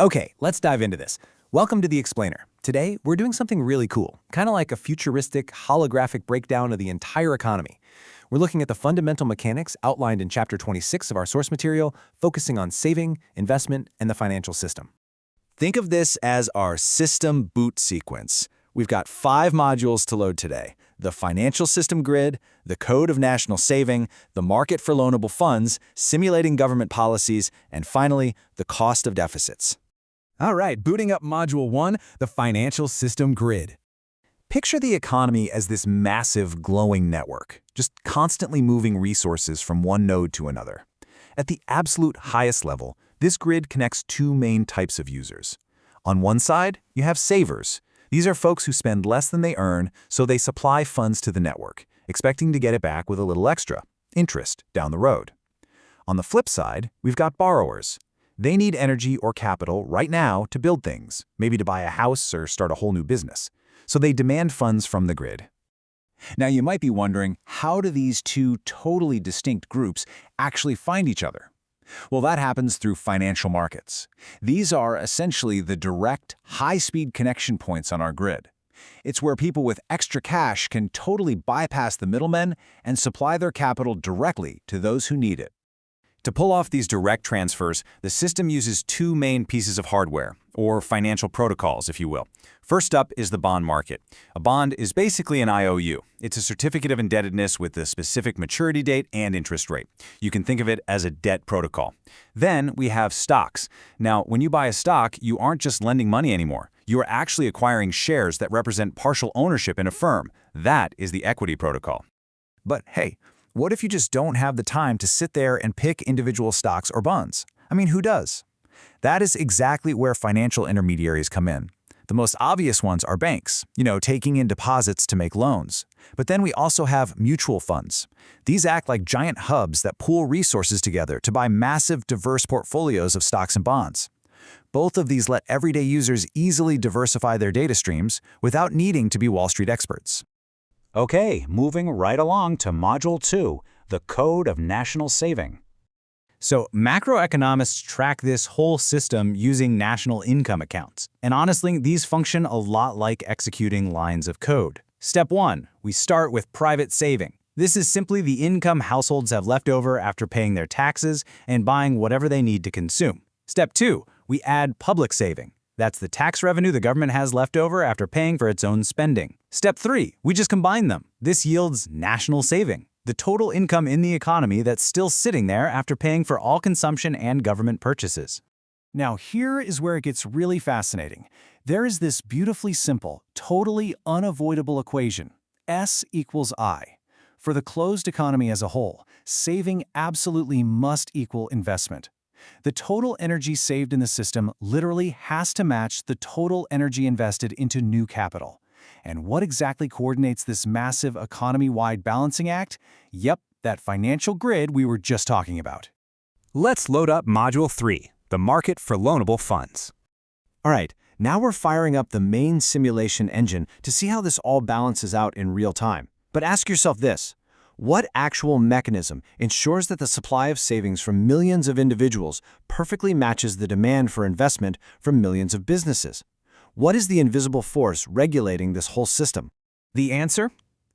Okay, let's dive into this. Welcome to The Explainer. Today, we're doing something really cool, kind of like a futuristic, holographic breakdown of the entire economy. We're looking at the fundamental mechanics outlined in Chapter 26 of our source material, focusing on saving, investment, and the financial system. Think of this as our system boot sequence. We've got 5 modules to load today: the financial system grid, the code of national saving, the market for loanable funds, simulating government policies, and finally, the cost of deficits. All right, booting up Module 1, the financial system grid. Picture the economy as this massive, glowing network, just constantly moving resources from one node to another. At the absolute highest level, this grid connects 2 main types of users. On one side, you have savers. These are folks who spend less than they earn, so they supply funds to the network, expecting to get it back with a little extra, interest, down the road. On the flip side, we've got borrowers. They need energy or capital right now to build things, maybe to buy a house or start a whole new business. So they demand funds from the grid. Now you might be wondering, how do these 2 totally distinct groups actually find each other? Well, that happens through financial markets. These are essentially the direct, high-speed connection points on our grid. It's where people with extra cash can totally bypass the middlemen and supply their capital directly to those who need it. To pull off these direct transfers, the system uses 2 main pieces of hardware, or financial protocols, if you will. First up is the bond market. A bond is basically an IOU. It's a certificate of indebtedness with a specific maturity date and interest rate. You can think of it as a debt protocol. Then we have stocks. Now, when you buy a stock, you aren't just lending money anymore. You are actually acquiring shares that represent partial ownership in a firm. That is the equity protocol. But hey, what if you just don't have the time to sit there and pick individual stocks or bonds? I mean, who does? That is exactly where financial intermediaries come in. The most obvious ones are banks, taking in deposits to make loans. But then we also have mutual funds. These act like giant hubs that pool resources together to buy massive, diverse portfolios of stocks and bonds. Both of these let everyday users easily diversify their data streams without needing to be Wall Street experts. Okay, moving right along to Module 2, the Code of National Saving. So macroeconomists track this whole system using national income accounts. And honestly, these function a lot like executing lines of code. Step 1, we start with private saving. This is simply the income households have left over after paying their taxes and buying whatever they need to consume. Step 2, we add public saving. That's the tax revenue the government has left over after paying for its own spending. Step 3, we just combine them. This yields national saving, the total income in the economy that's still sitting there after paying for all consumption and government purchases. Now here is where it gets really fascinating. There is this beautifully simple, totally unavoidable equation, S equals I. For the closed economy as a whole, saving absolutely must equal investment. The total energy saved in the system literally has to match the total energy invested into new capital. And what exactly coordinates this massive economy-wide balancing act? Yep, that financial grid we were just talking about. Let's load up Module 3, the market for loanable funds. All right, now we're firing up the main simulation engine to see how this all balances out in real time. But ask yourself this. What actual mechanism ensures that the supply of savings from millions of individuals perfectly matches the demand for investment from millions of businesses? What is the invisible force regulating this whole system? The answer?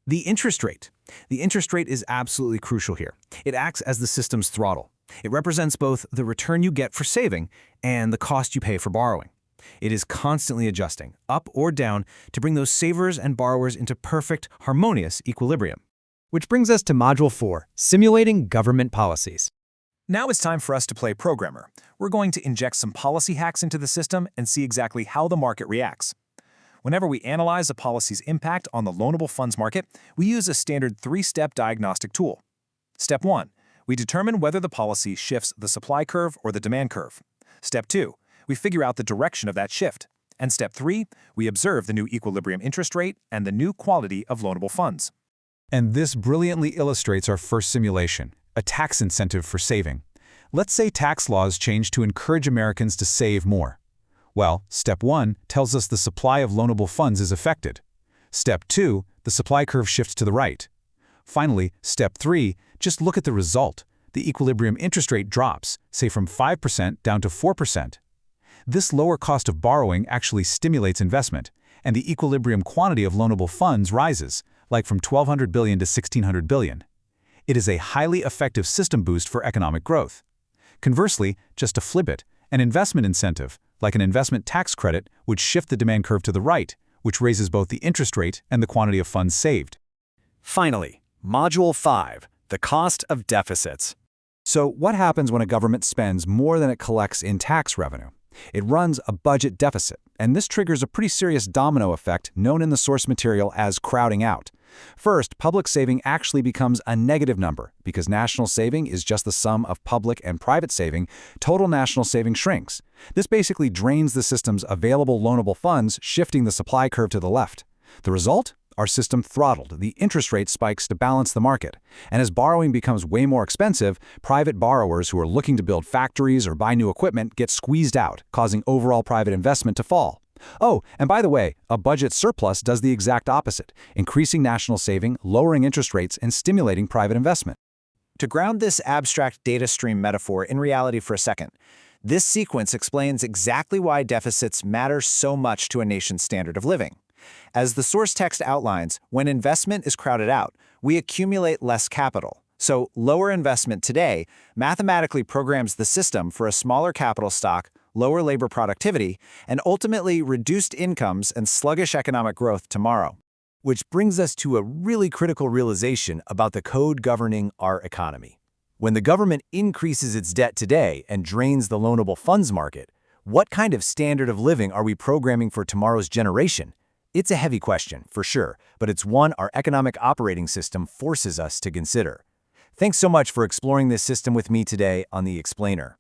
The interest rate. The interest rate is absolutely crucial here. It acts as the system's throttle. It represents both the return you get for saving and the cost you pay for borrowing. It is constantly adjusting, up or down, to bring those savers and borrowers into perfect, harmonious equilibrium. Which brings us to Module 4, simulating government policies. Now it's time for us to play programmer. We're going to inject some policy hacks into the system and see exactly how the market reacts. Whenever we analyze a policy's impact on the loanable funds market, we use a standard 3-step diagnostic tool. Step 1, we determine whether the policy shifts the supply curve or the demand curve. Step 2, we figure out the direction of that shift. And Step 3, we observe the new equilibrium interest rate and the new quality of loanable funds. And this brilliantly illustrates our first simulation, a tax incentive for saving. Let's say tax laws change to encourage Americans to save more. Well, Step 1 tells us the supply of loanable funds is affected. Step 2, the supply curve shifts to the right. Finally, Step 3, just look at the result. The equilibrium interest rate drops, say from 5% down to 4%. This lower cost of borrowing actually stimulates investment, and the equilibrium quantity of loanable funds rises, like from $1,200 billion to $1,600 billion. It is a highly effective system boost for economic growth. Conversely, just to flip it, an investment incentive, like an investment tax credit, would shift the demand curve to the right, which raises both the interest rate and the quantity of funds saved. Finally, Module 5, the cost of deficits. So what happens when a government spends more than it collects in tax revenue? It runs a budget deficit, and this triggers a pretty serious domino effect known in the source material as crowding out. First, public saving actually becomes a negative number because national saving is just the sum of public and private saving. Total national saving shrinks. This basically drains the system's available loanable funds, shifting the supply curve to the left. The result? Our system throttled, the interest rate spikes to balance the market. And as borrowing becomes way more expensive, private borrowers who are looking to build factories or buy new equipment get squeezed out, causing overall private investment to fall. Oh, and by the way, a budget surplus does the exact opposite, increasing national saving, lowering interest rates, and stimulating private investment. To ground this abstract data stream metaphor in reality for a second, this sequence explains exactly why deficits matter so much to a nation's standard of living. As the source text outlines, when investment is crowded out, we accumulate less capital. So lower investment today mathematically programs the system for a smaller capital stock, lower labor productivity, and ultimately reduced incomes and sluggish economic growth tomorrow. Which brings us to a really critical realization about the code governing our economy. When the government increases its debt today and drains the loanable funds market, what kind of standard of living are we programming for tomorrow's generation? It's a heavy question, for sure, but it's one our economic operating system forces us to consider. Thanks so much for exploring this system with me today on The Explainer.